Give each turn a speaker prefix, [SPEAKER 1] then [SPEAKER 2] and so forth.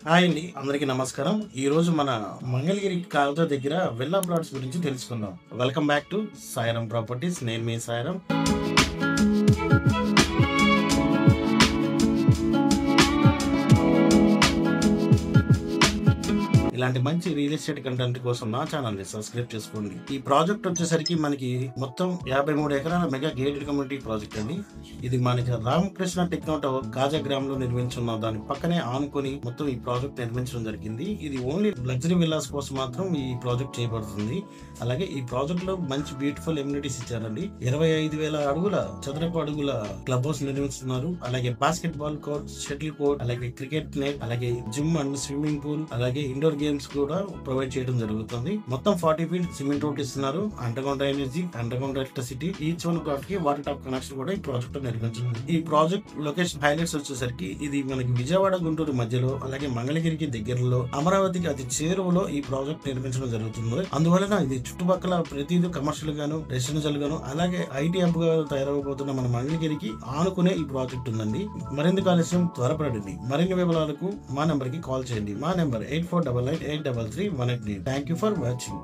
[SPEAKER 1] Hi అండి, అందరికీ నమస్కారం. ఈ రోజు మన మంగళగిరి కాలువ దగ్గర విల్లా ప్లాట్స్ గురించి తెలుసుకుందాం. Welcome back to Sairam properties. నేను మీ సాయిరాం. ఇలాంటి మంచి రియల్ ఎస్టేట్ కంటెంట్ కోసం నా ఛానల్ ని సబ్స్క్రైబ్ చేసుకోండి. ఈ ప్రాజెక్ట్ వచ్చేసరికి మనకి మొత్తం 53 ఎకరాల మెగా గేటెడ్ కమ్యూనిటీ ప్రాజెక్ట్ అండి. ఇది మనకి రామకృష్ణ టెక్నో టవర్ కాజాగ్రామ్ లో నిర్మించున్న దాని పక్కనే ఆనుకొని మొత్తం ఈ ప్రాజెక్ట్ నిర్మించడం జరిగింది. ఇది ఓన్లీ లగ్జరీ విల్లాస్ కోసం మాత్రం ఈ ప్రాజెక్ట్ చేయబడుతుంది. అలాగే ఈ ప్రాజెక్ట్ లో మంచి బ్యూటిఫుల్ ఎమ్యూనిటీస్ ఇచ్చారండి. 25,000 అడుగుల చదరపు అడుగుల క్లబ్ హౌస్ నిర్మిస్తున్నారు. అలాగే basket ball court, shuttle court, అలాగే క్రికెట్ నెట్, అలాగే జిమ్ అండ్ స్విమ్మింగ్ పూల్, అలాగే ఇండోర్ గేమ్స్ కూడా ప్రొవైడ్ చేయడం జరుగుతుంది. మొత్తం 40 ఫీట్ సిమెంట్ రోడ్ ఇస్తున్నారు. Under ground energy, under ground electricity, each one plot కి వాటర్ టాప్ కనెక్షన్ కూడా ఈ ప్రాజెక్ట్ నిర్మించింది. ఈ ప్రాజెక్ట్ లొకేషన్ హైలైట్స్ వచ్చేసరికి ఇది మనకి విజయవాడ గుంటూరు మధ్యలో, అలాగే మంగళగిరికి దగ్గరలో, అమరావతికి అతి చేరువలో ఈ ప్రాజెక్ట్ నిర్మించడం జరుగుతుంది. అందువలన ఇది చుట్టుపక్కల ప్రతిదీ కమర్షియల్ గాను, రెసిడెన్షియల్ గాను, అలాగే ఐటీ హబ్ గా తయారవబోతున్న మన మంగళగిరికి ఆనుకునే ఈ ప్రాజెక్ట్ ఉందండి. మరింత ఆలస్యం త్వరపడండి. మరిన్ని వివరాలకు మా నెంబర్ కి కాల్ చేయండి. మా number 8499833189. Thank you for watching.